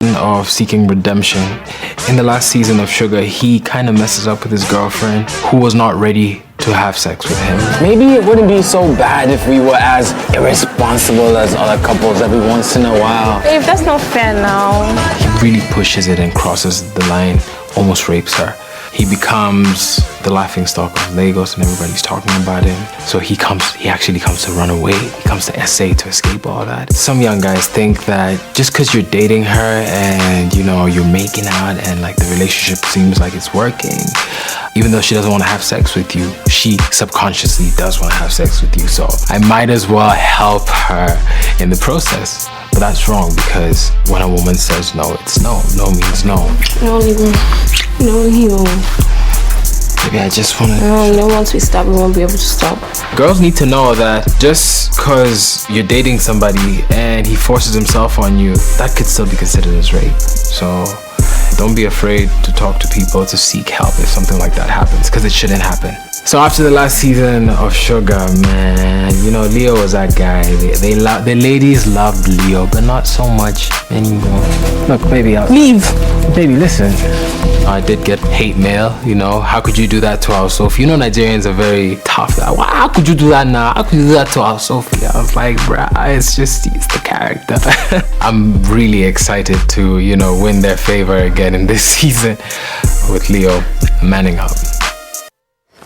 of seeking redemption. In the last season of Shuga, he kind of messes up with his girlfriend who was not ready to have sex with him. Maybe it wouldn't be so bad if we were as irresponsible as other couples every once in a while. Babe, that's not fair now. He really pushes it and crosses the line, almost rapes her. He becomes the laughingstock of Lagos and everybody's talking about him. So he actually comes to run away. He comes to SA to escape all that. Some young guys think that just because you're dating her and, you're making out and like the relationship seems like it's working, even though she doesn't want to have sex with you, she subconsciously does want to have sex with you. So I might as well help her in the process. But that's wrong, because when a woman says no, it's no. No means no. No. Maybe I just want to... once we stop, we won't be able to stop. Girls need to know that just because you're dating somebody and he forces himself on you, that could still be considered as rape. So don't be afraid to talk to people, to seek help if something like that happens, because it shouldn't happen. So after the last season of Shuga, man, Leo was that guy. The ladies loved Leo, but not so much anymore. Look, baby, leave. Baby, listen. I did get hate mail, How could you do that to our Sophie? Nigerians are very tough. How could you do that now? How could you do that to our Sophie? I was like, bruh, it's the character. I'm really excited to, win their favor again in this season with Leo manning up.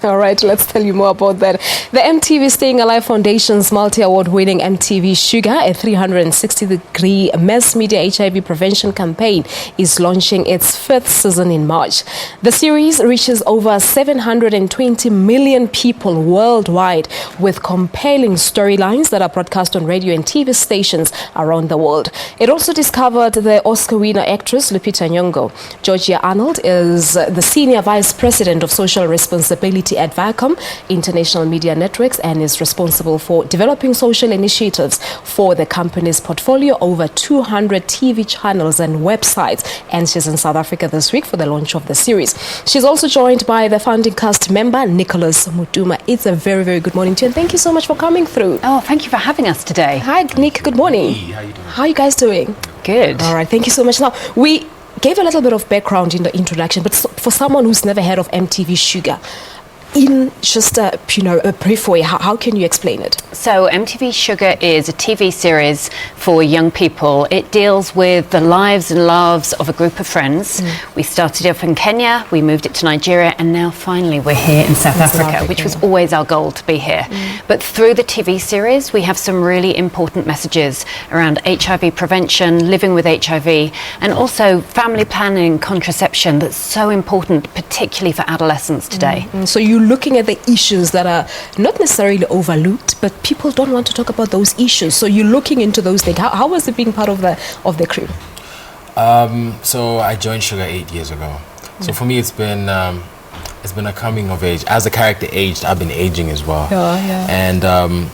All right, let's tell you more about that. The MTV Staying Alive Foundation's multi-award winning MTV Shuga, a 360-degree mass media HIV prevention campaign, is launching its 5th season in March. The series reaches over 720 million people worldwide with compelling storylines that are broadcast on radio and TV stations around the world. It also discovered the Oscar winner actress Lupita Nyong'o. Georgia Arnold is the Senior Vice President of Social Responsibility at Viacom International Media Networks and is responsible for developing social initiatives for the company's portfolio over 200 TV channels and websites. And she's in South Africa this week for the launch of the series. She's also joined by the founding cast member, Nicholas Mutuma. It's a very, very good morning to you, and thank you so much for coming through. Oh, thank you for having us today. Hi, Nick. Good morning. Hey, how you doing? How are you guys doing? Good. All right. Thank you so much. Now, we gave a little bit of background in the introduction, but for someone who's never heard of MTV Shuga, in just a brief way, how can you explain it? So MTV Shuga is a TV series for young people. It deals with the lives and loves of a group of friends. We started off in Kenya, we moved it to Nigeria, and now finally we're here in South Africa, which was always our goal to be here. But through the TV series, we have some really important messages around HIV prevention, living with HIV, and also family planning, contraception, that's so important, particularly for adolescents today. So you're looking at the issues that are not necessarily overlooked, but people don't want to talk about those issues. So you're looking into those things. How was it being part of the crew? So I joined Shuga 8 years ago. So for me, it's been a coming of age. As the character aged, I've been aging as well. Yeah. And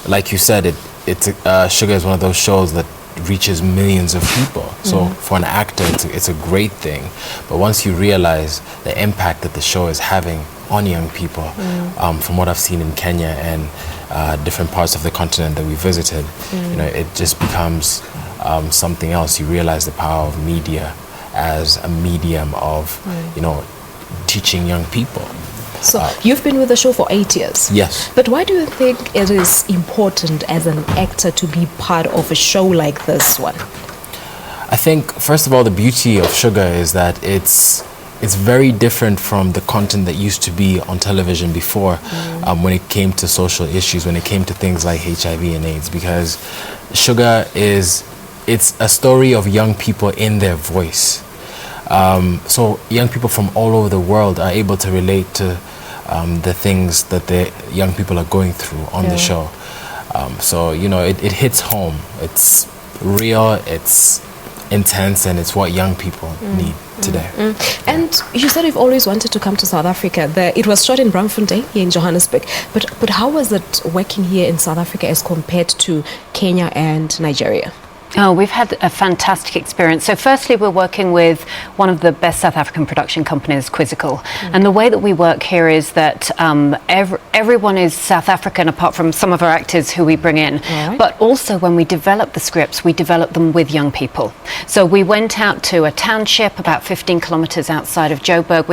like you said, Shuga is one of those shows that reaches millions of people. So for an actor, it's a great thing. But once you realize the impact that the show is having on young people, from what I've seen in Kenya and different parts of the continent that we visited, it just becomes something else. You realize the power of media as a medium of, teaching young people. So you've been with the show for 8 years. Yes. But why do you think it is important as an actor to be part of a show like this one? I think, first of all, the beauty of Shuga is that it's very different from the content that used to be on television before, when it came to social issues, when it came to things like HIV and AIDS, because Shuga it's a story of young people in their voice. So young people from all over the world are able to relate to the things that the young people are going through on the show. So, it hits home. It's real, it's intense, and it's what young people need today. And you said you've always wanted to come to South Africa. It was shot in Braamfontein here in Johannesburg. But how was it working here in South Africa as compared to Kenya and Nigeria? Oh, we've had a fantastic experience. So firstly, we're working with one of the best South African production companies, Quizzical. And the way that we work here is that everyone is South African apart from some of our actors who we bring in. Right. But also when we develop the scripts, we develop them with young people. So we went out to a township about 15 kilometres outside of Joburg,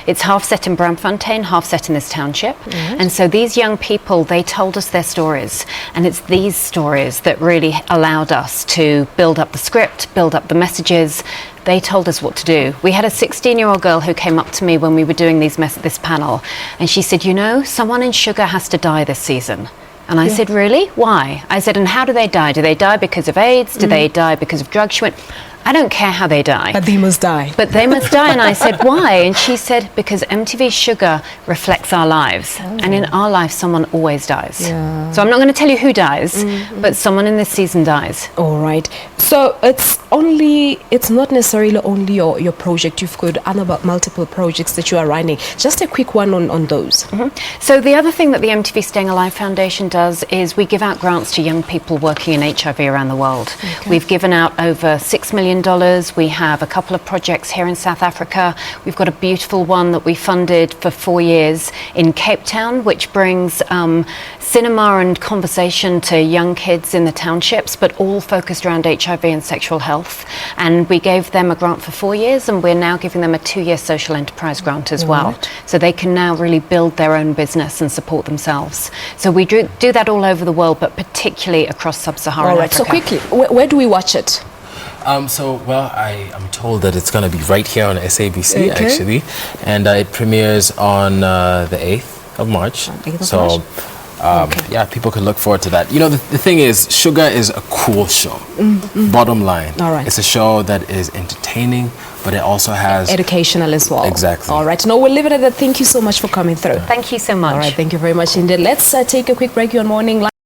it's half set in Braamfontein, half set in this township. And so these young people, they told us their stories. And it's these stories that really allowed us to build up the script, build up the messages. They told us what to do. We had a 16-year-old girl who came up to me when we were doing this panel, and she said, you know, someone in Shuga has to die this season. And I said, really? Why? I said, and how do they die? Do they die because of AIDS? Do they die because of drugs? She went, I don't care how they die. But they must die. But they must die. And I said, why? And she said, because MTV Shuga reflects our lives. And in our life, someone always dies. Yeah. So I'm not going to tell you who dies, but someone in this season dies. All right. So it's not necessarily only your project. You've got other multiple projects that you are running. Just a quick one on those. So the other thing that the MTV Staying Alive Foundation does is we give out grants to young people working in HIV around the world. Okay. We've given out over $6 million. We have a couple of projects here in South Africa. We've got a beautiful one that we funded for 4 years in Cape Town, which brings cinema and conversation to young kids in the townships, but all focused around HIV and sexual health. And we gave them a grant for 4 years, and we're now giving them a 2-year social enterprise grant as well. Right. So they can now really build their own business and support themselves. So we do that all over the world, but particularly across sub-Saharan All right. Africa. So quickly, where do we watch it? I am told that it's going to be right here on SABC, Okay. actually. And it premieres on the 8th of March. 8th of So, March. yeah, people can look forward to that. You know, the thing is, Shuga is a cool show. Bottom line. All right. It's a show that is entertaining, but it also has... Educational as well. Exactly. All right. No, we'll leave it at that. Thank you so much for coming through. Thank you so much. All right. Thank you very much indeed. Let's take a quick break. You're on Morning Live.